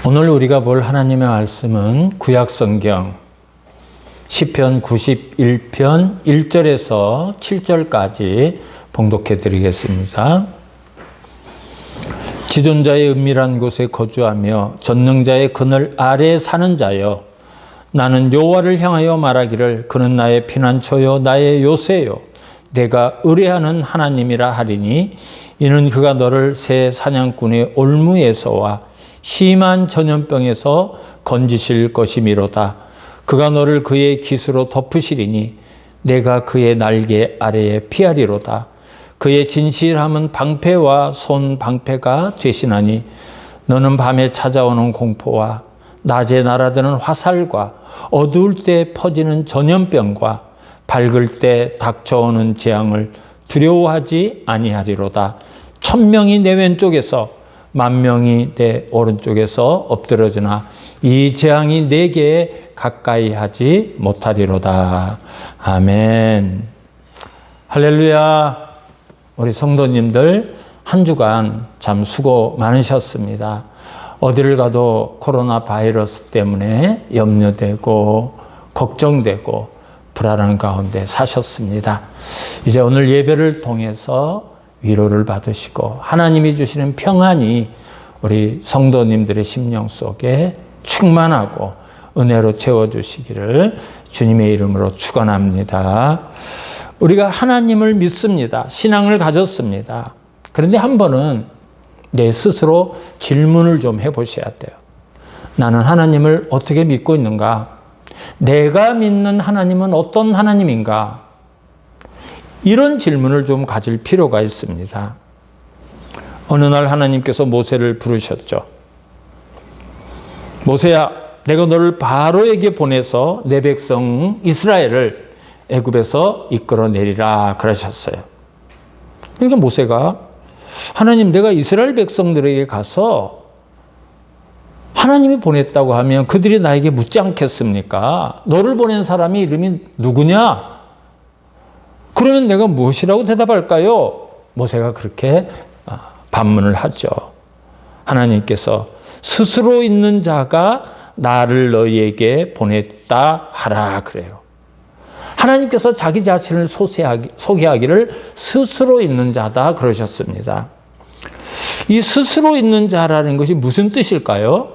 오늘 우리가 볼 하나님의 말씀은 구약성경 시편 91편 1절에서 7절까지 봉독해 드리겠습니다. 지존자의 은밀한 곳에 거주하며 전능자의 그늘 아래에 사는 자여, 나는 여호와를 향하여 말하기를 그는 나의 피난처요 나의 요새요 내가 의뢰하는 하나님이라 하리니, 이는 그가 너를 새 사냥꾼의 올무에서와 심한 전염병에서 건지실 것이미로다. 그가 너를 그의 깃으로 덮으시리니 내가 그의 날개 아래에 피하리로다. 그의 진실함은 방패와 손 방패가 되시나니, 너는 밤에 찾아오는 공포와 낮에 날아드는 화살과 어두울 때 퍼지는 전염병과 밝을 때 닥쳐오는 재앙을 두려워하지 아니하리로다. 1000명이 내 왼쪽에서 10,000명이 내 오른쪽에서 엎드러지나 이 재앙이 내게 가까이 하지 못하리로다. 아멘. 할렐루야. 우리 성도님들 한 주간 참 수고 많으셨습니다. 어디를 가도 코로나 바이러스 때문에 염려되고 걱정되고 불안한 가운데 사셨습니다. 이제 오늘 예배를 통해서 위로를 받으시고 하나님이 주시는 평안이 우리 성도님들의 심령 속에 충만하고 은혜로 채워주시기를 주님의 이름으로 축원합니다. 우리가 하나님을 믿습니다. 신앙을 가졌습니다. 그런데 한 번은 내 스스로 질문을 좀 해보셔야 돼요. 나는 하나님을 어떻게 믿고 있는가? 내가 믿는 하나님은 어떤 하나님인가? 이런 질문을 좀 가질 필요가 있습니다. 어느 날 하나님께서 모세를 부르셨죠. 모세야, 내가 너를 바로에게 보내서 내 백성 이스라엘을 애굽에서 이끌어내리라 그러셨어요. 그러니까 모세가 하나님, 내가 이스라엘 백성들에게 가서 하나님이 보냈다고 하면 그들이 나에게 묻지 않겠습니까? 너를 보낸 사람이 이름이 누구냐? 그러면 내가 무엇이라고 대답할까요? 모세가 그렇게 반문을 하죠. 하나님께서 스스로 있는 자가 나를 너희에게 보냈다 하라 그래요. 하나님께서 자기 자신을 소개하기를 스스로 있는 자다 그러셨습니다. 이 스스로 있는 자라는 것이 무슨 뜻일까요?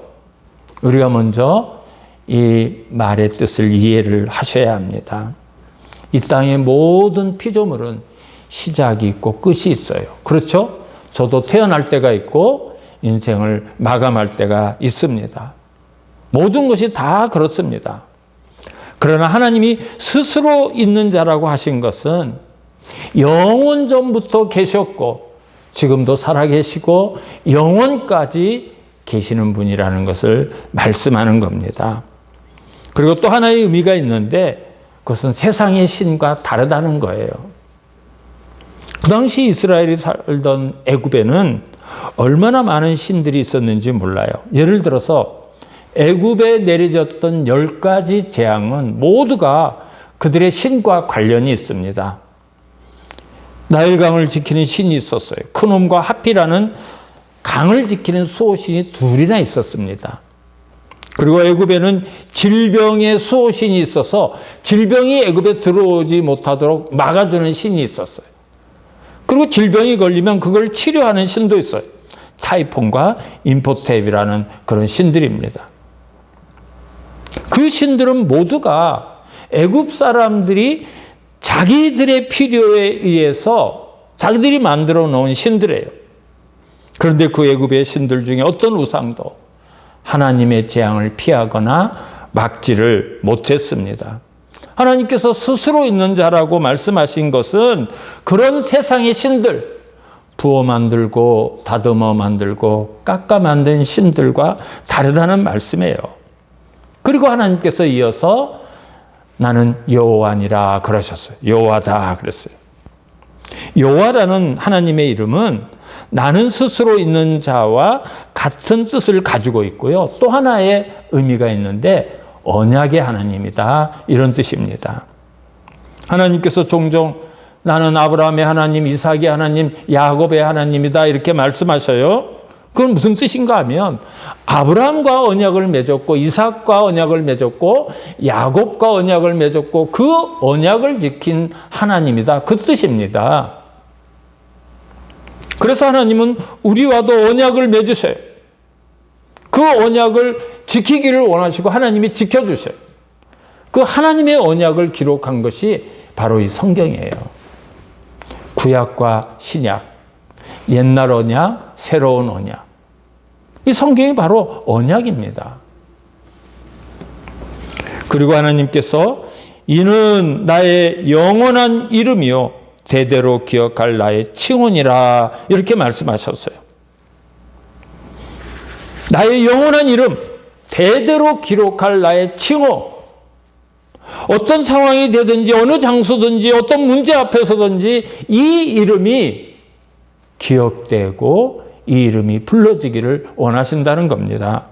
우리가 먼저 이 말의 뜻을 이해를 하셔야 합니다. 이 땅의 모든 피조물은 시작이 있고 끝이 있어요. 그렇죠? 저도 태어날 때가 있고 인생을 마감할 때가 있습니다. 모든 것이 다 그렇습니다. 그러나 하나님이 스스로 있는 자라고 하신 것은 영원 전부터 계셨고 지금도 살아계시고 영원까지 계시는 분이라는 것을 말씀하는 겁니다. 그리고 또 하나의 의미가 있는데 그것은 세상의 신과 다르다는 거예요. 그 당시 이스라엘이 살던 애굽에는 얼마나 많은 신들이 있었는지 몰라요. 예를 들어서 애굽에 내려졌던 10가지 재앙은 모두가 그들의 신과 관련이 있습니다. 나일강을 지키는 신이 있었어요. 크놈과 하피라는 강을 지키는 수호신이 둘이나 있었습니다. 그리고 애굽에는 질병의 수호신이 있어서 질병이 애굽에 들어오지 못하도록 막아주는 신이 있었어요. 그리고 질병이 걸리면 그걸 치료하는 신도 있어요. 타이폰과 임포텝이라는 그런 신들입니다. 그 신들은 모두가 애굽 사람들이 자기들의 필요에 의해서 자기들이 만들어 놓은 신들이에요. 그런데 그 애굽의 신들 중에 어떤 우상도 하나님의 재앙을 피하거나 막지를 못했습니다. 하나님께서 스스로 있는 자라고 말씀하신 것은 그런 세상의 신들, 부어 만들고 다듬어 만들고 깎아 만든 신들과 다르다는 말씀이에요. 그리고 하나님께서 이어서 나는 여호와니라 그러셨어요. 여호와다 그랬어요. 여호와라는 하나님의 이름은 나는 스스로 있는 자와 같은 뜻을 가지고 있고요. 또 하나의 의미가 있는데 언약의 하나님이다 이런 뜻입니다. 하나님께서 종종 나는 아브라함의 하나님, 이삭의 하나님, 야곱의 하나님이다 이렇게 말씀하셔요. 그건 무슨 뜻인가 하면 아브라함과 언약을 맺었고 이삭과 언약을 맺었고 야곱과 언약을 맺었고 그 언약을 지킨 하나님이다. 그 뜻입니다. 그래서 하나님은 우리와도 언약을 맺으셔요. 그 언약을 지키기를 원하시고 하나님이 지켜주셔요. 그 하나님의 언약을 기록한 것이 바로 이 성경이에요. 구약과 신약, 옛날 언약, 새로운 언약. 이 성경이 바로 언약입니다. 그리고 하나님께서 이는 나의 영원한 이름이요 대대로 기억할 나의 칭언이라 이렇게 말씀하셨어요. 나의 영원한 이름, 대대로 기록할 나의 칭호. 어떤 상황이 되든지 어느 장소든지 어떤 문제 앞에서든지 이 이름이 기억되고 이 이름이 불러지기를 원하신다는 겁니다.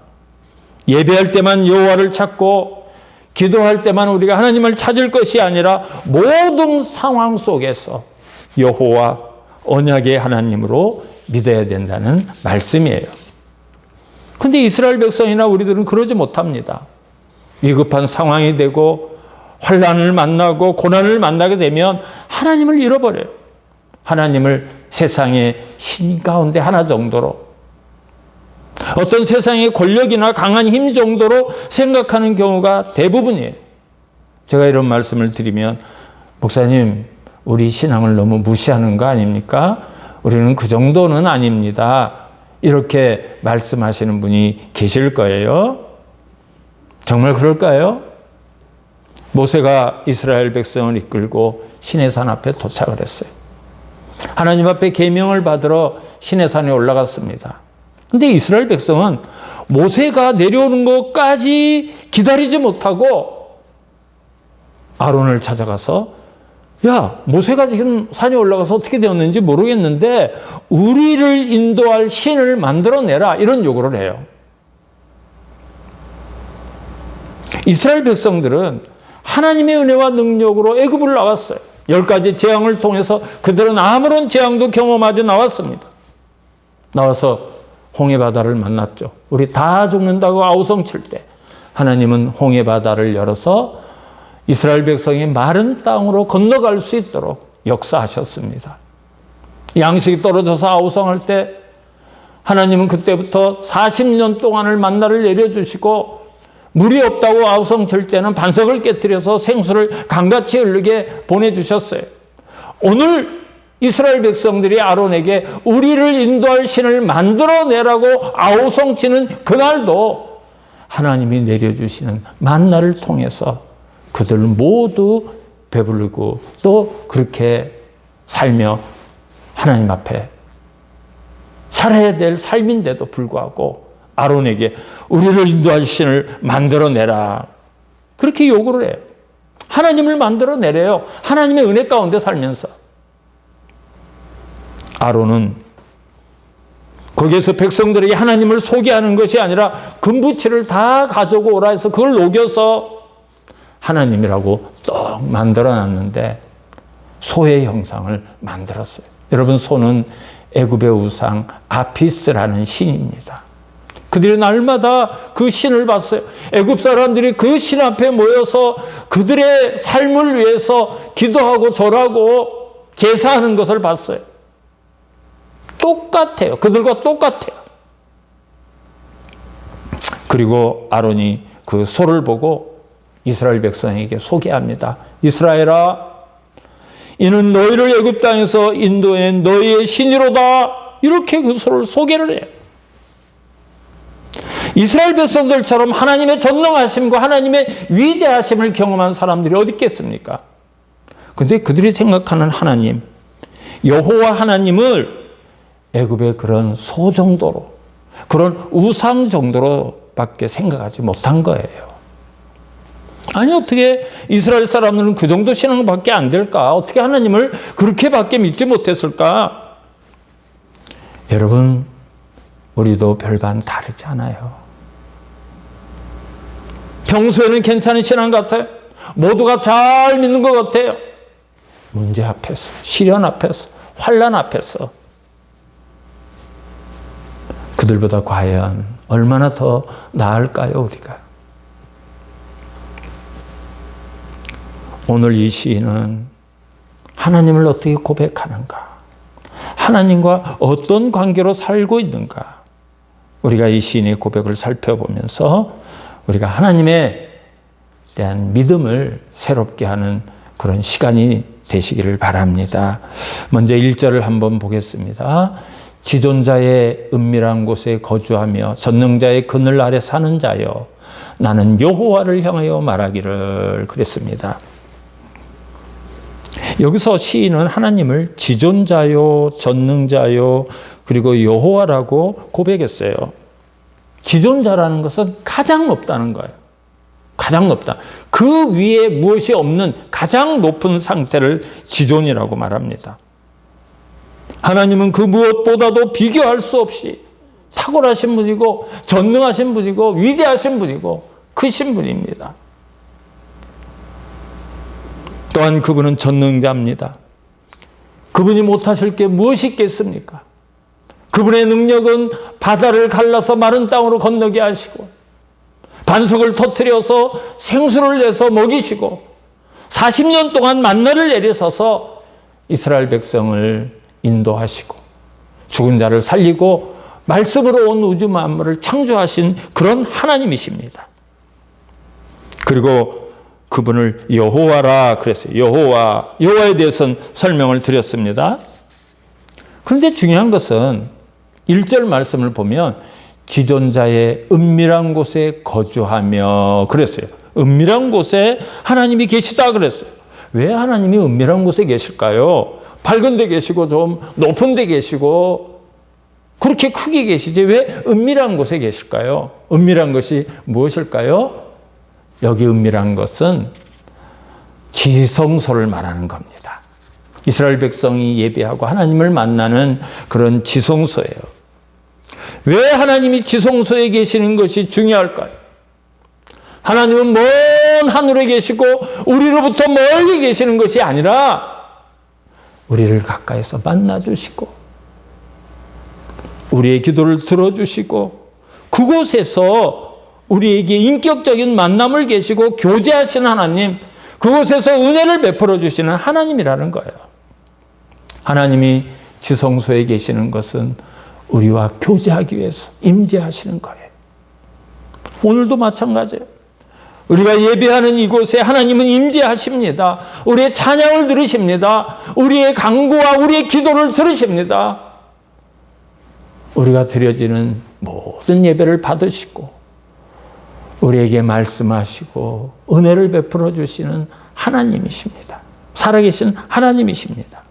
예배할 때만 여호와를 찾고 기도할 때만 우리가 하나님을 찾을 것이 아니라 모든 상황 속에서 여호와 언약의 하나님으로 믿어야 된다는 말씀이에요. 근데 이스라엘 백성이나 우리들은 그러지 못합니다. 위급한 상황이 되고 환난을 만나고 고난을 만나게 되면 하나님을 잃어버려요. 하나님을 세상의 신 가운데 하나 정도로, 어떤 세상의 권력이나 강한 힘 정도로 생각하는 경우가 대부분이에요. 제가 이런 말씀을 드리면 목사님 우리 신앙을 너무 무시하는 거 아닙니까? 우리는 그 정도는 아닙니다. 이렇게 말씀하시는 분이 계실 거예요. 정말 그럴까요? 모세가 이스라엘 백성을 이끌고 시내산 앞에 도착을 했어요. 하나님 앞에 계명을 받으러 시내산에 올라갔습니다. 근데 이스라엘 백성은 모세가 내려오는 것까지 기다리지 못하고 아론을 찾아가서 야, 모세가 지금 산에 올라가서 어떻게 되었는지 모르겠는데 우리를 인도할 신을 만들어내라 이런 요구를 해요. 이스라엘 백성들은 하나님의 은혜와 능력으로 애굽을 나왔어요. 10가지 재앙을 통해서 그들은 아무런 재앙도 경험하지 나왔습니다. 나와서 홍해바다를 만났죠. 우리 다 죽는다고 아우성칠 때 하나님은 홍해바다를 열어서 이스라엘 백성이 마른 땅으로 건너갈 수 있도록 역사하셨습니다. 양식이 떨어져서 아우성할 때 하나님은 그때부터 40년 동안을 만나를 내려주시고 물이 없다고 아우성칠 때는 반석을 깨뜨려서 생수를 강같이 흐르게 보내주셨어요. 오늘 이스라엘 백성들이 아론에게 우리를 인도할 신을 만들어내라고 아우성치는 그날도 하나님이 내려주시는 만나를 통해서 그들 모두 배부르고 또 그렇게 살며 하나님 앞에 살아야 될 삶인데도 불구하고 아론에게 우리를 인도할 신을 만들어내라. 그렇게 요구를 해요. 하나님을 만들어내래요. 하나님의 은혜 가운데 살면서. 아론은 거기에서 백성들에게 하나님을 소개하는 것이 아니라 금부치를 다 가지고 오라 해서 그걸 녹여서 하나님이라고 떡 만들어놨는데 소의 형상을 만들었어요. 여러분, 소는 애굽의 우상 아피스라는 신입니다. 그들이 날마다 그 신을 봤어요. 애굽 사람들이 그 신 앞에 모여서 그들의 삶을 위해서 기도하고 절하고 제사하는 것을 봤어요. 똑같아요. 그들과 똑같아요. 그리고 아론이 그 소를 보고 이스라엘 백성에게 소개합니다. 이스라엘아, 이는 너희를 애굽 땅에서 인도해낸 너희의 신이로다. 이렇게 그 소를 소개를 해요. 이스라엘 백성들처럼 하나님의 전능하심과 하나님의 위대하심을 경험한 사람들이 어디 있겠습니까? 그런데 그들이 생각하는 하나님, 여호와 하나님을 애굽의 그런 소 정도로, 그런 우상 정도로밖에 생각하지 못한 거예요. 아니, 어떻게 이스라엘 사람들은 그 정도 신앙밖에 안 될까? 어떻게 하나님을 그렇게밖에 믿지 못했을까? 여러분, 우리도 별반 다르지 않아요. 평소에는 괜찮은 신앙 같아요. 모두가 잘 믿는 것 같아요. 문제 앞에서, 시련 앞에서, 환난 앞에서 그들보다 과연 얼마나 더 나을까요, 우리가? 오늘 이 시인은 하나님을 어떻게 고백하는가? 하나님과 어떤 관계로 살고 있는가? 우리가 이 시인의 고백을 살펴보면서 우리가 하나님에 대한 믿음을 새롭게 하는 그런 시간이 되시기를 바랍니다. 먼저 1절을 한번 보겠습니다. 지존자의 은밀한 곳에 거주하며 전능자의 그늘 아래 사는 자여 나는 여호와를 향하여 말하기를 그랬습니다. 여기서 시인은 하나님을 지존자요, 전능자요, 그리고 여호와라고 고백했어요. 지존자라는 것은 가장 높다는 거예요. 가장 높다. 그 위에 무엇이 없는 가장 높은 상태를 지존이라고 말합니다. 하나님은 그 무엇보다도 비교할 수 없이 탁월하신 분이고 전능하신 분이고 위대하신 분이고 크신 분입니다. 또한 그분은 전능자입니다. 그분이 못하실 게 무엇이 있겠습니까? 그분의 능력은 바다를 갈라서 마른 땅으로 건너게 하시고 반석을 터뜨려서 생수를 내서 먹이시고 40년 동안 만나를 내리셔서 이스라엘 백성을 인도하시고 죽은 자를 살리고 말씀으로 온 우주 만물을 창조하신 그런 하나님이십니다. 그리고 그분을 여호와라 그랬어요. 여호와에 대해서는 설명을 드렸습니다. 그런데 중요한 것은 1절 말씀을 보면 지존자의 은밀한 곳에 거주하며 그랬어요. 은밀한 곳에 하나님이 계시다 그랬어요. 왜 하나님이 은밀한 곳에 계실까요? 밝은 데 계시고 좀 높은 데 계시고 그렇게 크게 계시지 왜 은밀한 곳에 계실까요? 은밀한 것이 무엇일까요? 여기 은밀한 것은 지성소를 말하는 겁니다. 이스라엘 백성이 예배하고 하나님을 만나는 그런 지성소예요. 왜 하나님이 지성소에 계시는 것이 중요할까요? 하나님은 먼 하늘에 계시고 우리로부터 멀리 계시는 것이 아니라 우리를 가까이서 만나주시고 우리의 기도를 들어주시고 그곳에서 우리에게 인격적인 만남을 계시고 교제하시는 하나님, 그곳에서 은혜를 베풀어 주시는 하나님이라는 거예요. 하나님이 지성소에 계시는 것은 우리와 교제하기 위해서 임재하시는 거예요. 오늘도 마찬가지예요. 우리가 예배하는 이곳에 하나님은 임재하십니다. 우리의 찬양을 들으십니다. 우리의 간구와 우리의 기도를 들으십니다. 우리가 드려지는 모든 예배를 받으시고 우리에게 말씀하시고 은혜를 베풀어 주시는 하나님이십니다. 살아계신 하나님이십니다.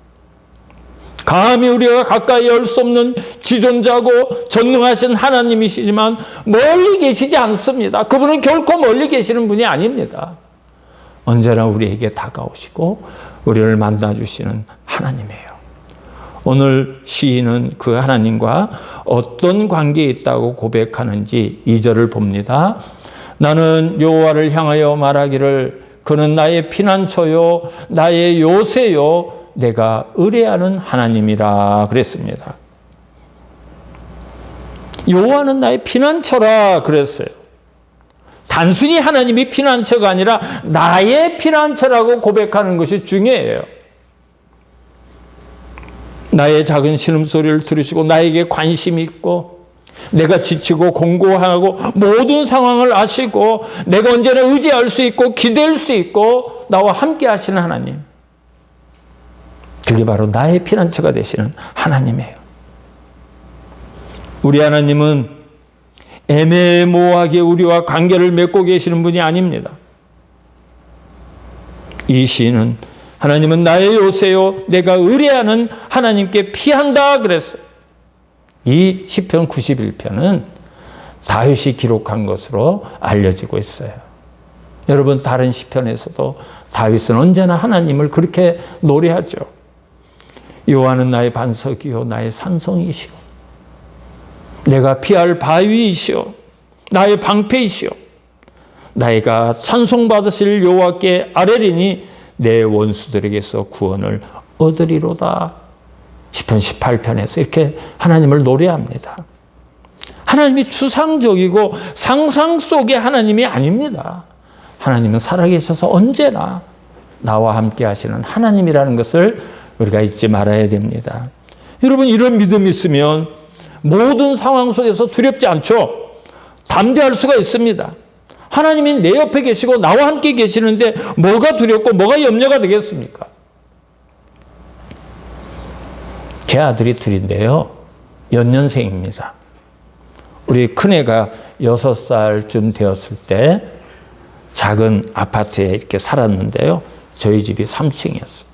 감히 우리가 가까이 할 수 없는 지존자고 전능하신 하나님이시지만 멀리 계시지 않습니다. 그분은 결코 멀리 계시는 분이 아닙니다. 언제나 우리에게 다가오시고 우리를 만나주시는 하나님이에요. 오늘 시인은 그 하나님과 어떤 관계에 있다고 고백하는지 2절을 봅니다. 나는 여호와를 향하여 말하기를 그는 나의 피난처요 나의 요새요 내가 의뢰하는 하나님이라 그랬습니다. 여호와는 나의 피난처라 그랬어요. 단순히 하나님이 피난처가 아니라 나의 피난처라고 고백하는 것이 중요해요. 나의 작은 신음소리를 들으시고 나에게 관심이 있고 내가 지치고 공고하고 모든 상황을 아시고 내가 언제나 의지할 수 있고 기댈 수 있고 나와 함께 하시는 하나님. 그게 바로 나의 피난처가 되시는 하나님이에요. 우리 하나님은 애매모호하게 우리와 관계를 맺고 계시는 분이 아닙니다. 이 시인은 하나님은 나의 요새요 내가 의뢰하는 하나님께 피한다 그랬어요. 이 시편 91편은 다윗이 기록한 것으로 알려지고 있어요. 여러분 다른 시편에서도 다윗은 언제나 하나님을 그렇게 노래하죠. 여호와는 나의 반석이요 나의 산성이시오 내가 피할 바위이시오 나의 방패이시오 나이가 찬송받으실 여호와께 아뢰리니 내 원수들에게서 구원을 얻으리로다. 시편 18편에서 이렇게 하나님을 노래합니다. 하나님이 추상적이고 상상 속의 하나님이 아닙니다. 하나님은 살아계셔서 언제나 나와 함께 하시는 하나님이라는 것을 우리가 잊지 말아야 됩니다. 여러분, 이런 믿음이 있으면 모든 상황 속에서 두렵지 않죠. 담대할 수가 있습니다. 하나님이 내 옆에 계시고 나와 함께 계시는데 뭐가 두렵고 뭐가 염려가 되겠습니까? 제 아들이 둘인데요. 연년생입니다. 우리 큰애가 6살쯤 되었을 때 작은 아파트에 이렇게 살았는데요. 저희 집이 3층이었어요.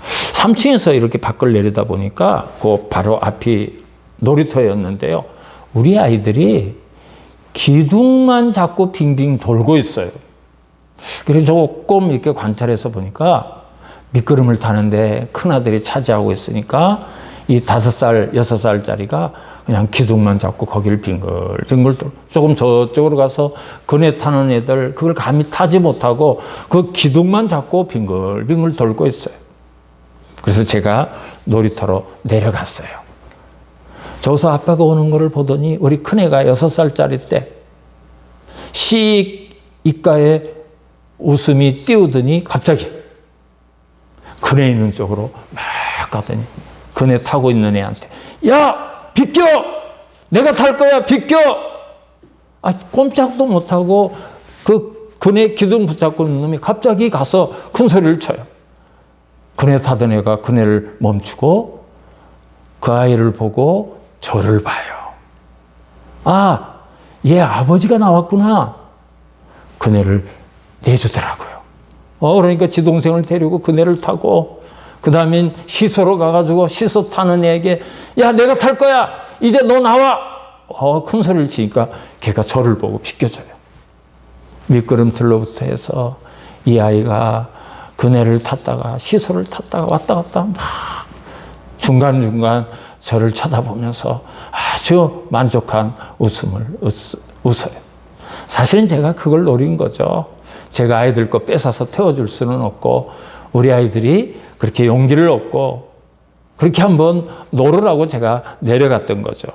3층에서 이렇게 밖을 내려다 보니까 그 바로 앞이 놀이터였는데요. 우리 아이들이 기둥만 잡고 빙빙 돌고 있어요. 그래서 조금 이렇게 관찰해서 보니까 미끄럼을 타는데 큰아들이 차지하고 있으니까 이 5살, 6살짜리가 그냥 기둥만 잡고 거기를 빙글빙글 돌고, 조금 저쪽으로 가서 그네 타는 애들 그걸 감히 타지 못하고 그 기둥만 잡고 빙글빙글 돌고 있어요. 그래서 제가 놀이터로 내려갔어요. 저기서 아빠가 오는 거를 보더니 우리 큰애가 6살짜리 때 씩 입가에 웃음이 띄우더니 갑자기 그네 있는 쪽으로 막 가더니 그네 타고 있는 애한테 야! 비켜! 내가 탈 거야! 비켜! 꼼짝도 못하고 그 그네 기둥 붙잡고 있는 놈이 갑자기 가서 큰 소리를 쳐요. 그네 타던 애가 그네를 멈추고 그 아이를 보고 저를 봐요. 얘 아버지가 나왔구나. 그네를 내주더라고요. 그러니까 지동생을 데리고 그네를 타고 그 다음엔 시소로 가가지고 시소 타는 애에게 야, 내가 탈 거야. 이제 너 나와. 큰 소리를 치니까 걔가 저를 보고 비켜줘요. 미끄럼틀로부터 해서 이 아이가 그네를 탔다가 시소를 탔다가 왔다 갔다 막 중간중간 저를 쳐다보면서 아주 만족한 웃음을 웃어요. 사실은 제가 그걸 노린 거죠. 제가 아이들 거 뺏어서 태워줄 수는 없고 우리 아이들이 그렇게 용기를 얻고 그렇게 한번 놀으라고 제가 내려갔던 거죠.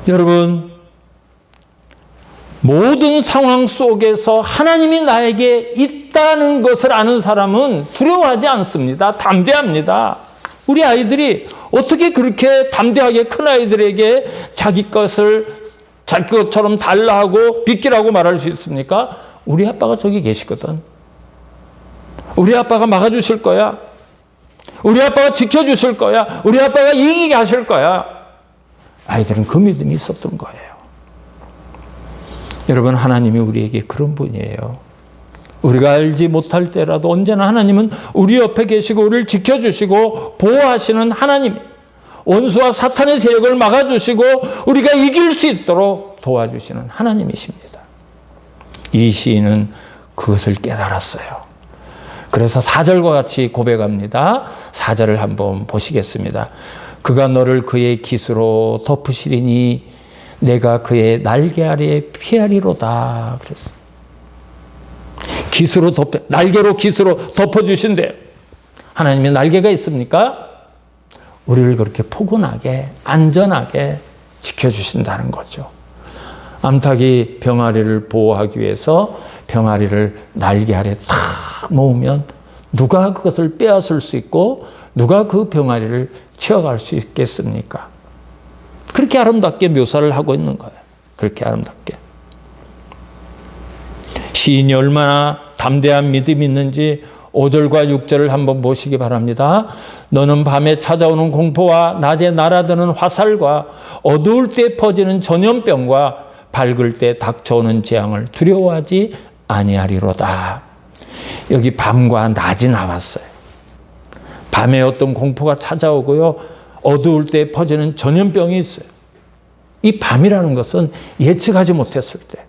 여러분, 모든 상황 속에서 하나님이 나에게 있다는 것을 아는 사람은 두려워하지 않습니다. 담대합니다. 우리 아이들이 어떻게 그렇게 담대하게 큰 아이들에게 자기 것을 자기 것처럼 달라 하고 비키라고 말할 수 있습니까? 우리 아빠가 저기 계시거든. 우리 아빠가 막아주실 거야. 우리 아빠가 지켜주실 거야. 우리 아빠가 이기게 하실 거야. 아이들은 그 믿음이 있었던 거예요. 여러분, 하나님이 우리에게 그런 분이에요. 우리가 알지 못할 때라도 언제나 하나님은 우리 옆에 계시고 우리를 지켜주시고 보호하시는 하나님, 원수와 사탄의 세력을 막아주시고 우리가 이길 수 있도록 도와주시는 하나님이십니다. 이 시인은 그것을 깨달았어요. 그래서 4절과 같이 고백합니다. 4절을 한번 보시겠습니다. 그가 너를 그의 깃으로 덮으시리니 내가 그의 날개 아래에 피하리로다. 그랬어요. 날개로 깃으로 덮어주신대요. 하나님의 날개가 있습니까? 우리를 그렇게 포근하게, 안전하게 지켜주신다는 거죠. 암탉이 병아리를 보호하기 위해서 병아리를 날개 아래 탁 모으면 누가 그것을 빼앗을 수 있고 누가 그 병아리를 채워갈 수 있겠습니까? 그렇게 아름답게 묘사를 하고 있는 거예요. 그렇게 아름답게. 시인이 얼마나 담대한 믿음이 있는지 5절과 6절을 한번 보시기 바랍니다. 너는 밤에 찾아오는 공포와 낮에 날아드는 화살과 어두울 때 퍼지는 전염병과 밝을 때 닥쳐오는 재앙을 두려워하지 아니하리로다. 여기 밤과 낮이 나왔어요. 밤에 어떤 공포가 찾아오고요. 어두울 때 퍼지는 전염병이 있어요. 이 밤이라는 것은 예측하지 못했을 때,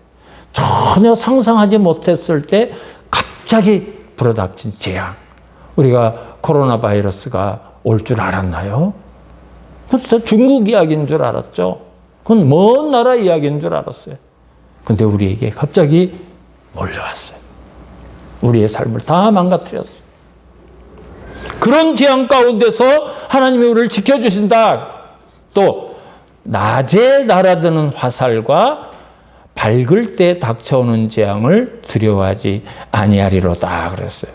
전혀 상상하지 못했을 때 갑자기 불어닥친 재앙. 우리가 코로나 바이러스가 올 줄 알았나요? 그건 중국 이야기인 줄 알았죠. 그건 먼 나라 이야기인 줄 알았어요. 근데 우리에게 갑자기 몰려왔어요. 우리의 삶을 다 망가뜨렸어요. 그런 재앙 가운데서 하나님이 우리를 지켜주신다. 또 낮에 날아드는 화살과 밝을 때 닥쳐오는 재앙을 두려워하지 아니하리로다 그랬어요.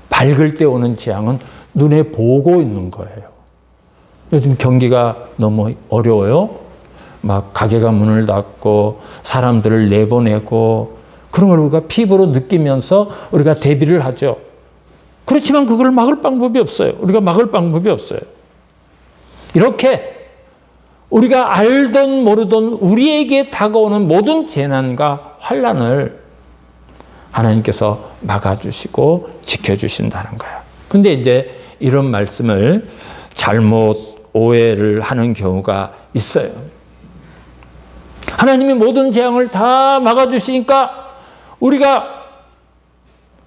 밝을 때 오는 재앙은 눈에 보고 있는 거예요. 요즘 경기가 너무 어려워요. 막 가게가 문을 닫고 사람들을 내보내고 그런 걸 우리가 피부로 느끼면서 우리가 대비를 하죠. 그렇지만 그걸 막을 방법이 없어요. 우리가 막을 방법이 없어요. 이렇게 우리가 알던 모르던 우리에게 다가오는 모든 재난과 환난을 하나님께서 막아주시고 지켜주신다는 거야. 근데 이제 이런 말씀을 잘못 오해를 하는 경우가 있어요. 하나님이 모든 재앙을 다 막아주시니까 우리가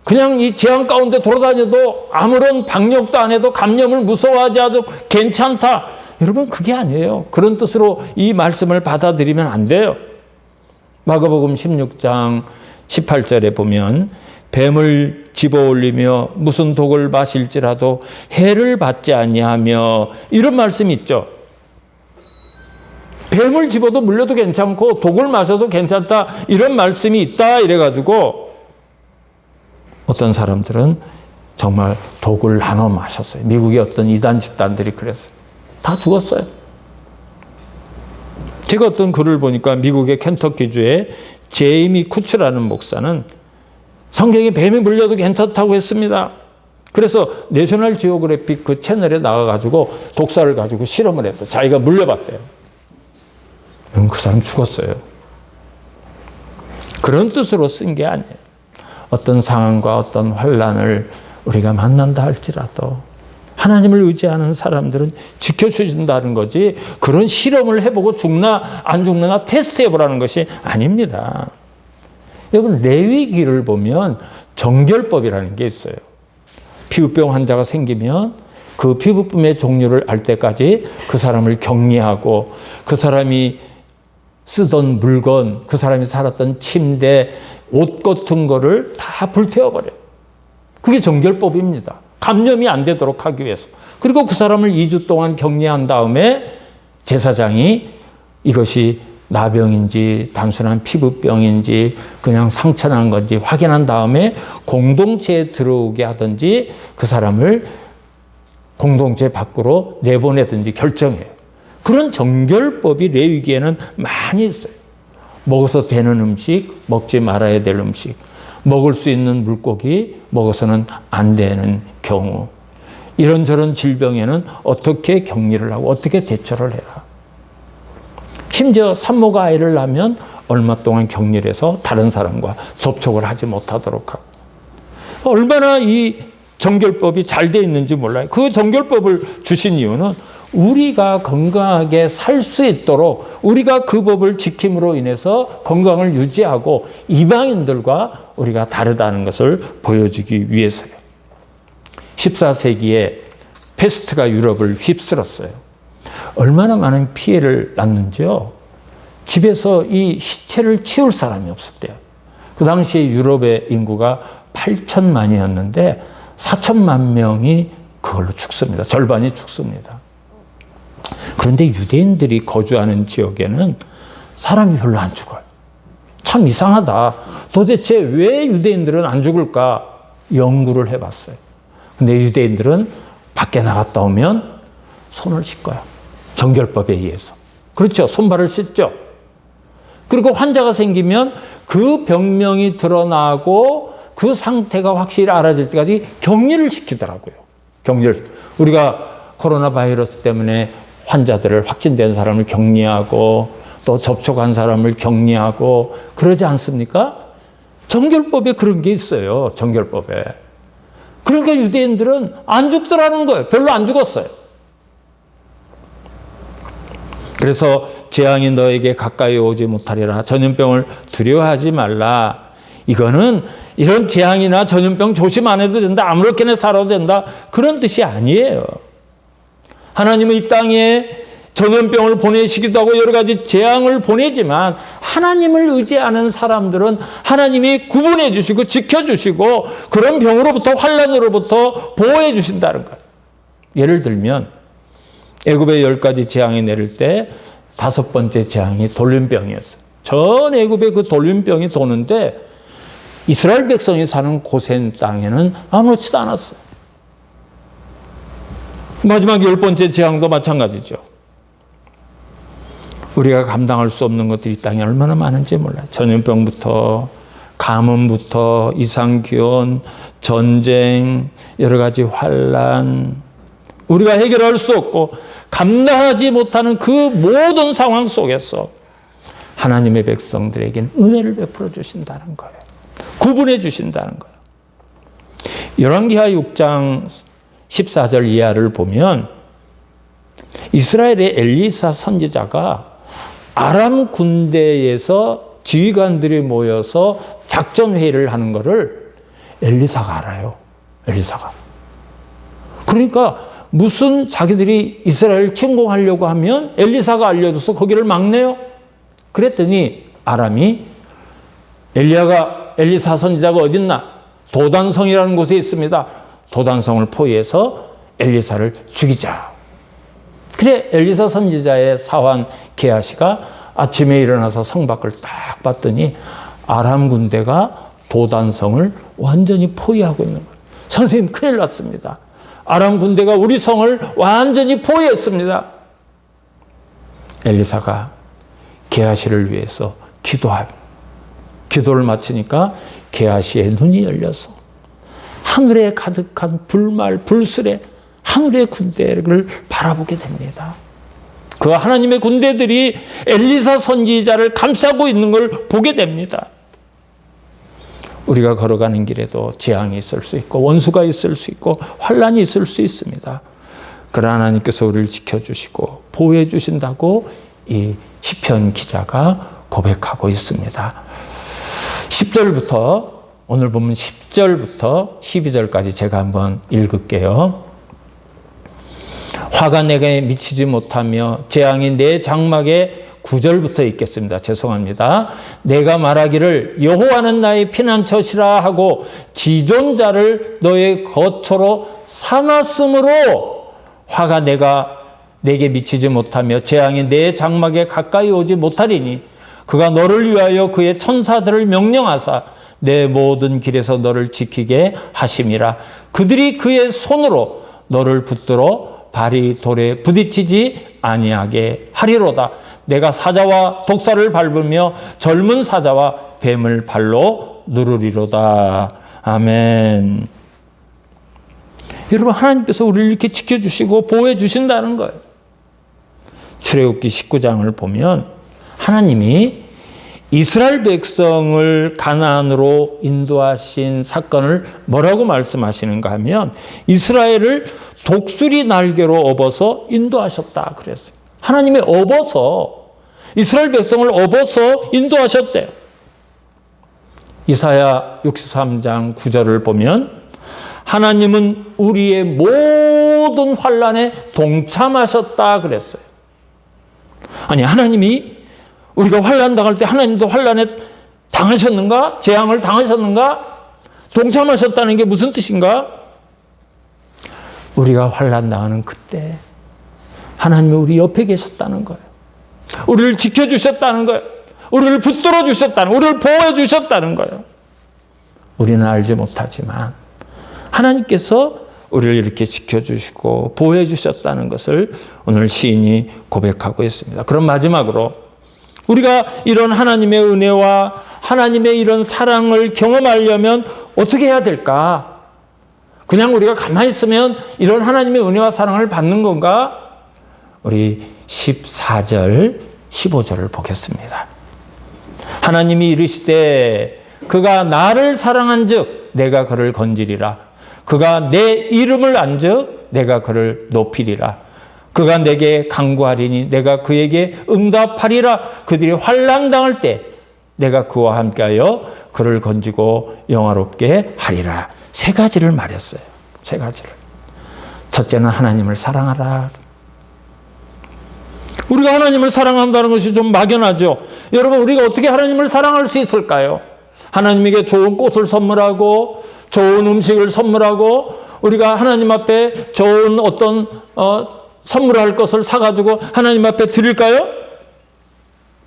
그냥 이 재앙 가운데 돌아다녀도 아무런 방역도 안 해도 감염을 무서워하지 않아도 괜찮다. 여러분 그게 아니에요. 그런 뜻으로 이 말씀을 받아들이면 안 돼요. 마가복음 16장 18절에 보면 뱀을 집어올리며 무슨 독을 마실지라도 해를 받지 아니하며 이런 말씀이 있죠. 뱀을 집어도 물려도 괜찮고 독을 마셔도 괜찮다 이런 말씀이 있다 이래가지고 어떤 사람들은 정말 독을 나눠 마셨어요. 미국의 어떤 이단 집단들이 그랬어요. 다 죽었어요. 제가 어떤 글을 보니까 미국의 켄터키주의 제이미 쿠츠라는 목사는 성경에 뱀이 물려도 괜찮다고 했습니다. 그래서 내셔널 지오그래픽 그 채널에 나가가지고 독사를 가지고 실험을 했대요. 자기가 물려봤대요. 그럼 그 사람 죽었어요. 그런 뜻으로 쓴 게 아니에요. 어떤 상황과 어떤 환난을 우리가 만난다 할지라도 하나님을 의지하는 사람들은 지켜주신다는 거지 그런 실험을 해보고 죽나 안 죽나 테스트해보라는 것이 아닙니다. 여러분 레위기를 보면 정결법이라는 게 있어요. 피부병 환자가 생기면 그 피부병의 종류를 알 때까지 그 사람을 격리하고 그 사람이 쓰던 물건, 그 사람이 살았던 침대, 옷 같은 거를 다 불태워버려요. 그게 정결법입니다. 감염이 안 되도록 하기 위해서. 그리고 그 사람을 2주 동안 격리한 다음에 제사장이 이것이 나병인지 단순한 피부병인지 그냥 상처난 건지 확인한 다음에 공동체에 들어오게 하든지 그 사람을 공동체 밖으로 내보내든지 결정해요. 그런 정결법이 레위기에는 많이 있어요. 먹어서 되는 음식, 먹지 말아야 될 음식, 먹을 수 있는 물고기, 먹어서는 안 되는 경우. 이런저런 질병에는 어떻게 격리를 하고 어떻게 대처를 해라. 심지어 산모가 아이를 낳으면 얼마 동안 격리를 해서 다른 사람과 접촉을 하지 못하도록 하고. 얼마나 이 정결법이 잘 돼 있는지 몰라요. 그 정결법을 주신 이유는 우리가 건강하게 살 수 있도록 우리가 그 법을 지킴으로 인해서 건강을 유지하고 이방인들과 우리가 다르다는 것을 보여주기 위해서요. 14세기에 패스트가 유럽을 휩쓸었어요. 얼마나 많은 피해를 났는지요. 집에서 이 시체를 치울 사람이 없었대요. 그 당시에 유럽의 인구가 8천만이었는데 4천만 명이 그걸로 죽습니다. 절반이 죽습니다. 그런데 유대인들이 거주하는 지역에는 사람이 별로 안 죽어요. 참 이상하다. 도대체 왜 유대인들은 안 죽을까 연구를 해봤어요. 근데 유대인들은 밖에 나갔다 오면 손을 씻고요. 정결법에 의해서. 그렇죠. 손발을 씻죠. 그리고 환자가 생기면 그 병명이 드러나고 그 상태가 확실히 알아질 때까지 격리를 시키더라고요. 격리를. 우리가 코로나 바이러스 때문에 환자들을 확진된 사람을 격리하고 또 접촉한 사람을 격리하고 그러지 않습니까? 정결법에 그런 게 있어요. 정결법에. 그러니까 유대인들은 안 죽더라는 거예요. 별로 안 죽었어요. 그래서 재앙이 너에게 가까이 오지 못하리라. 전염병을 두려워하지 말라. 이거는 이런 재앙이나 전염병 조심 안 해도 된다. 아무렇게나 살아도 된다. 그런 뜻이 아니에요. 하나님은 이 땅에 전염병을 보내시기도 하고 여러 가지 재앙을 보내지만 하나님을 의지하는 사람들은 하나님이 구분해 주시고 지켜주시고 그런 병으로부터 환난으로부터 보호해 주신다는 거예요. 예를 들면 애굽의 10가지 재앙이 내릴 때 5번째 재앙이 돌림병이었어요. 전 애굽에 그 돌림병이 도는데 이스라엘 백성이 사는 고센 땅에는 아무렇지도 않았어요. 마지막 10번째 재앙도 마찬가지죠. 우리가 감당할 수 없는 것들이 이 땅에 얼마나 많은지 몰라요. 전염병부터 가뭄부터 이상기온, 전쟁, 여러 가지 환난, 우리가 해결할 수 없고 감당하지 못하는 그 모든 상황 속에서 하나님의 백성들에겐 은혜를 베풀어 주신다는 거예요. 구분해 주신다는 거예요. 열왕기하 6장 14절 이하를 보면 이스라엘의 엘리사 선지자가 아람 군대에서 지휘관들이 모여서 작전 회의를 하는 것을 엘리사가 알아요. 엘리사가. 그러니까 무슨 자기들이 이스라엘 침공하려고 하면 엘리사가 알려줘서 거기를 막네요. 그랬더니 아람이 엘리사 선지자가 어딨나? 도단성이라는 곳에 있습니다. 도단성을 포위해서 엘리사를 죽이자. 그래 엘리사 선지자의 사환 게하시가 아침에 일어나서 성 밖을 딱 봤더니 아람 군대가 도단성을 완전히 포위하고 있는 거예요. 선생님 큰일 났습니다. 아람 군대가 우리 성을 완전히 포위했습니다. 엘리사가 게하시를 위해서 기도를 마치니까 게하시의 눈이 열려서 하늘에 가득한 불술에 하늘의 군대를 바라보게 됩니다. 그 하나님의 군대들이 엘리사 선지자를 감싸고 있는 걸 보게 됩니다. 우리가 걸어가는 길에도 재앙이 있을 수 있고 원수가 있을 수 있고 환난이 있을 수 있습니다. 그러나 하나님께서 우리를 지켜주시고 보호해 주신다고 이 시편 기자가 고백하고 있습니다. 10절부터 오늘 보면 10절부터 12절까지 제가 한번 읽을게요. 화가 내게 미치지 못하며 재앙이 내 장막에 9절부터 읽겠습니다. 죄송합니다. 내가 말하기를 여호와는 나의 피난처시라 하고 지존자를 너의 거처로 삼았으므로 화가 내게 미치지 못하며 재앙이 내 장막에 가까이 오지 못하리니 그가 너를 위하여 그의 천사들을 명령하사 내 모든 길에서 너를 지키게 하심이라. 그들이 그의 손으로 너를 붙들어 발이 돌에 부딪히지 아니하게 하리로다. 내가 사자와 독사를 밟으며 젊은 사자와 뱀을 발로 누르리로다. 아멘. 여러분 하나님께서 우리를 이렇게 지켜주시고 보호해 주신다는 거예요. 출애굽기 19장을 보면 하나님이 이스라엘 백성을 가나안으로 인도하신 사건을 뭐라고 말씀하시는가 하면 이스라엘을 독수리 날개로 업어서 인도하셨다 그랬어요. 하나님이 이스라엘 백성을 업어서 인도하셨대요. 이사야 63장 9절을 보면 하나님은 우리의 모든 환난에 동참하셨다 그랬어요. 아니 하나님이 우리가 환난 당할 때 하나님도 환난에 당하셨는가? 재앙을 당하셨는가? 동참하셨다는 게 무슨 뜻인가? 우리가 환난 당하는 그때 하나님이 우리 옆에 계셨다는 거예요. 우리를 지켜주셨다는 거예요. 우리를 붙들어 주셨다는, 우리를 보호해 주셨다는 거예요. 우리는 알지 못하지만 하나님께서 우리를 이렇게 지켜주시고 보호해 주셨다는 것을 오늘 시인이 고백하고 있습니다. 그럼 마지막으로 우리가 이런 하나님의 은혜와 하나님의 이런 사랑을 경험하려면 어떻게 해야 될까? 그냥 우리가 가만히 있으면 이런 하나님의 은혜와 사랑을 받는 건가? 우리 14절, 15절을 보겠습니다. 하나님이 이르시되 그가 나를 사랑한 즉 내가 그를 건지리라. 그가 내 이름을 안 즉 내가 그를 높이리라. 그가 내게 간구하리니 내가 그에게 응답하리라. 그들이 환난 당할 때 내가 그와 함께하여 그를 건지고 영화롭게 하리라. 3가지를 말했어요. 3가지를. 첫째는 하나님을 사랑하라. 우리가 하나님을 사랑한다는 것이 좀 막연하죠. 여러분, 우리가 어떻게 하나님을 사랑할 수 있을까요? 하나님에게 좋은 꽃을 선물하고 좋은 음식을 선물하고 우리가 하나님 앞에 좋은 어떤 선물할 것을 사가지고 하나님 앞에 드릴까요?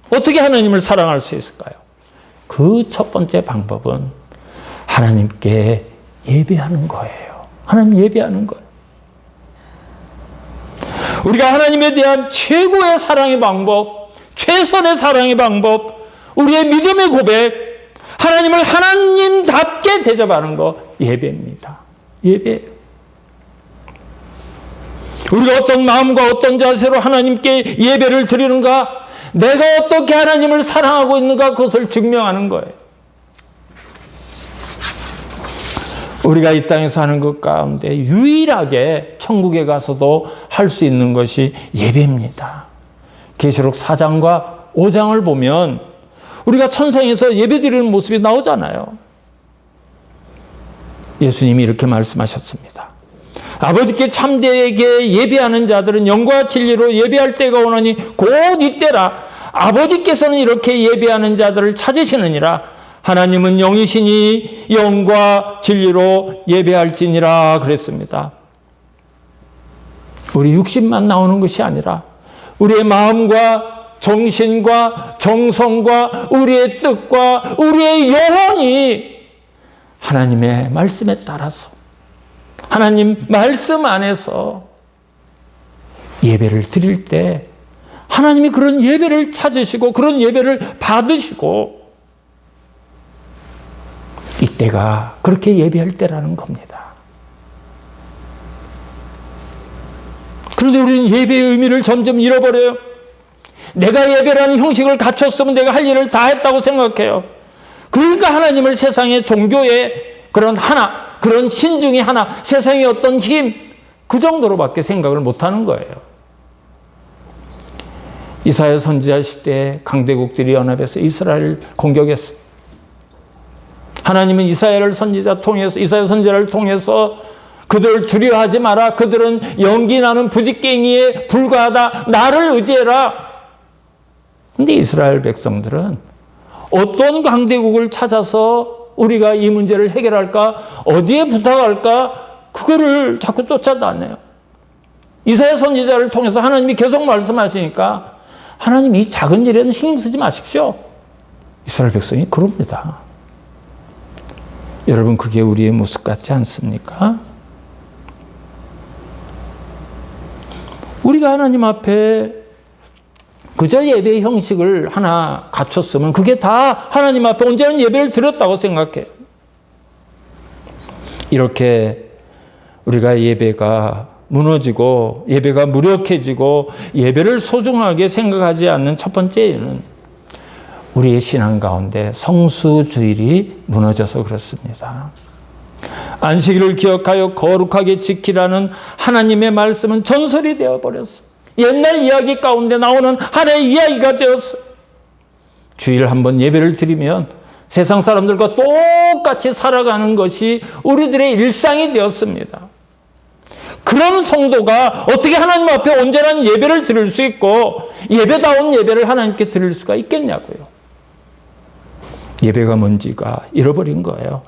어떻게 하나님을 사랑할 수 있을까요? 그 첫 번째 방법은 하나님께 예배하는 거예요. 하나님 예배하는 거예요. 우리가 하나님에 대한 최고의 사랑의 방법, 최선의 사랑의 방법, 우리의 믿음의 고백, 하나님을 하나님답게 대접하는 거 예배입니다. 예배. 우리가 어떤 마음과 어떤 자세로 하나님께 예배를 드리는가, 내가 어떻게 하나님을 사랑하고 있는가, 그것을 증명하는 거예요. 우리가 이 땅에서 하는 것 가운데 유일하게 천국에 가서도 할 수 있는 것이 예배입니다. 계시록 4장과 5장을 보면 우리가 천상에서 예배드리는 모습이 나오잖아요. 예수님이 이렇게 말씀하셨습니다. 아버지께 참되게 예배하는 자들은 영과 진리로 예배할 때가 오나니 곧 이때라. 아버지께서는 이렇게 예배하는 자들을 찾으시느니라. 하나님은 영이시니 영과 진리로 예배할지니라 그랬습니다. 우리 육신만 나오는 것이 아니라 우리의 마음과 정신과 정성과 우리의 뜻과 우리의 영혼이 하나님의 말씀에 따라서 하나님 말씀 안에서 예배를 드릴 때 하나님이 그런 예배를 찾으시고 그런 예배를 받으시고 이때가 그렇게 예배할 때라는 겁니다. 그런데 우리는 예배의 의미를 점점 잃어버려요. 내가 예배라는 형식을 갖췄으면 내가 할 일을 다 했다고 생각해요. 그러니까 하나님을 세상의 종교의 그런 하나, 그런 신중의 하나, 세상의 어떤 힘, 그 정도로밖에 생각을 못하는 거예요. 이사야 선지자 시대에 강대국들이 연합해서 이스라엘을 공격했어요. 하나님은 이사야 선지자를 통해서 그들을 두려워하지 마라. 그들은 연기나는 부직갱이에 불과하다. 나를 의지해라. 근데 이스라엘 백성들은 어떤 강대국을 찾아서 우리가 이 문제를 해결할까? 어디에 부탁할까? 그거를 자꾸 쫓아다녀요. 이사야 선지자를 통해서 하나님이 계속 말씀하시니까 하나님 이 작은 일에는 신경 쓰지 마십시오. 이스라엘 백성이 그럽니다. 여러분, 그게 우리의 모습 같지 않습니까? 우리가 하나님 앞에 그저 예배의 형식을 하나 갖췄으면 그게 다 하나님 앞에 언제나 예배를 드렸다고 생각해요. 이렇게 우리가 예배가 무너지고 예배가 무력해지고 예배를 소중하게 생각하지 않는 첫 번째 이유는 우리의 신앙 가운데 성수주일이 무너져서 그렇습니다. 안식일을 기억하여 거룩하게 지키라는 하나님의 말씀은 전설이 되어버렸어요. 옛날 이야기 가운데 나오는 하나의 이야기가 되었어요. 주일 한번 예배를 드리면 세상 사람들과 똑같이 살아가는 것이 우리들의 일상이 되었습니다. 그런 성도가 어떻게 하나님 앞에 온전한 예배를 드릴 수 있고 예배다운 예배를 하나님께 드릴 수가 있겠냐고요. 예배가 뭔지가 잃어버린 거예요.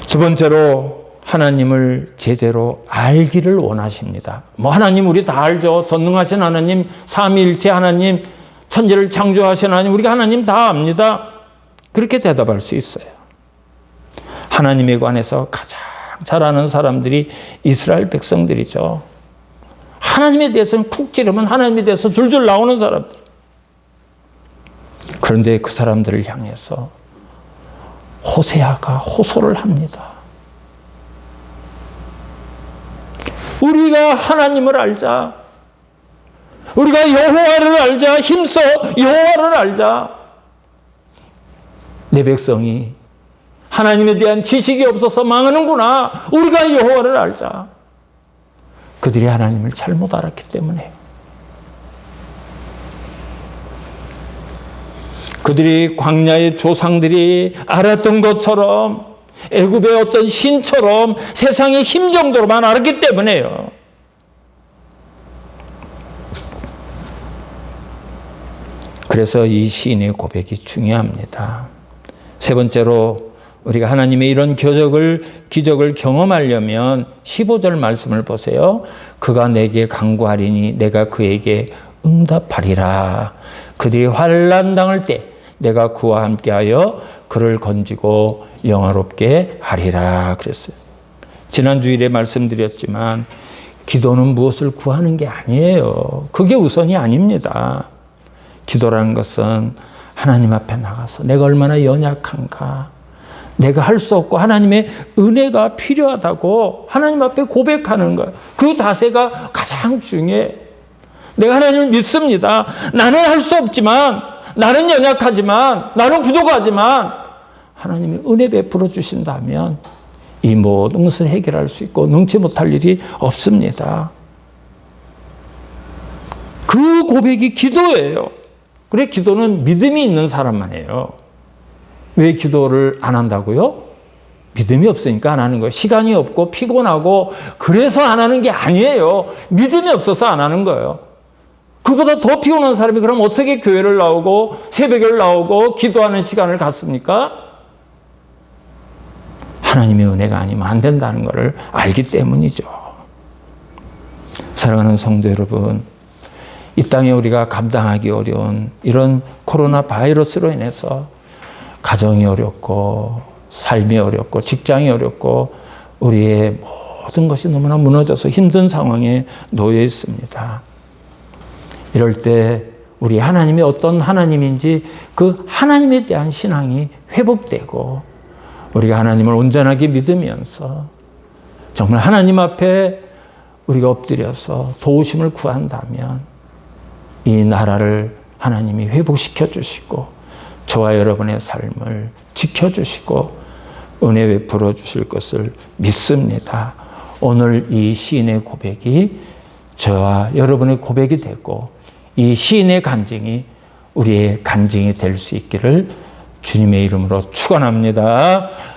두 번째로 하나님을 제대로 알기를 원하십니다. 하나님 우리 다 알죠. 전능하신 하나님, 삼위일체 하나님, 천지를 창조하신 하나님, 우리가 하나님 다 압니다. 그렇게 대답할 수 있어요. 하나님에 관해서 가장 잘 아는 사람들이 이스라엘 백성들이죠. 하나님에 대해서는 쿡 찌르면 하나님에 대해서 줄줄 나오는 사람들. 그런데 그 사람들을 향해서 호세아가 호소를 합니다. 우리가 하나님을 알자. 우리가 여호와를 알자. 힘써 여호와를 알자. 내 백성이 하나님에 대한 지식이 없어서 망하는구나. 우리가 여호와를 알자. 그들이 하나님을 잘못 알았기 때문에. 그들이 광야의 조상들이 알았던 것처럼 애굽의 어떤 신처럼 세상의 힘 정도로만 알았기 때문에요. 그래서 이 시인의 고백이 중요합니다. 세 번째로 우리가 하나님의 이런 기적을 경험하려면 15절 말씀을 보세요. 그가 내게 간구하리니 내가 그에게 응답하리라. 그들이 환난 당할 때 내가 그와 함께하여 그를 건지고 영화롭게 하리라 그랬어요. 지난 주일에 말씀드렸지만 기도는 무엇을 구하는 게 아니에요. 그게 우선이 아닙니다. 기도라는 것은 하나님 앞에 나가서 내가 얼마나 연약한가, 내가 할 수 없고 하나님의 은혜가 필요하다고 하나님 앞에 고백하는 거예요. 그 자세가 가장 중요해. 내가 하나님을 믿습니다. 나는 할 수 없지만, 나는 연약하지만, 나는 부족하지만 하나님이 은혜 베풀어 주신다면 이 모든 것을 해결할 수 있고 능치 못할 일이 없습니다. 그 고백이 기도예요. 그래, 기도는 믿음이 있는 사람만 해요. 왜 기도를 안 한다고요? 믿음이 없으니까 안 하는 거예요. 시간이 없고 피곤하고 그래서 안 하는 게 아니에요. 믿음이 없어서 안 하는 거예요. 그보다 더 피곤한 사람이 그럼 어떻게 교회를 나오고 새벽에 나오고 기도하는 시간을 갖습니까? 하나님의 은혜가 아니면 안 된다는 것을 알기 때문이죠. 사랑하는 성도 여러분, 이 땅에 우리가 감당하기 어려운 이런 코로나 바이러스로 인해서 가정이 어렵고 삶이 어렵고 직장이 어렵고 우리의 모든 것이 너무나 무너져서 힘든 상황에 놓여 있습니다. 이럴 때 우리 하나님이 어떤 하나님인지 그 하나님에 대한 신앙이 회복되고 우리가 하나님을 온전하게 믿으면서 정말 하나님 앞에 우리가 엎드려서 도우심을 구한다면 이 나라를 하나님이 회복시켜 주시고 저와 여러분의 삶을 지켜주시고 은혜 베풀어 주실 것을 믿습니다. 오늘 이 시인의 고백이 저와 여러분의 고백이 되고 이 시인의 간증이 우리의 간증이 될 수 있기를 주님의 이름으로 축원합니다.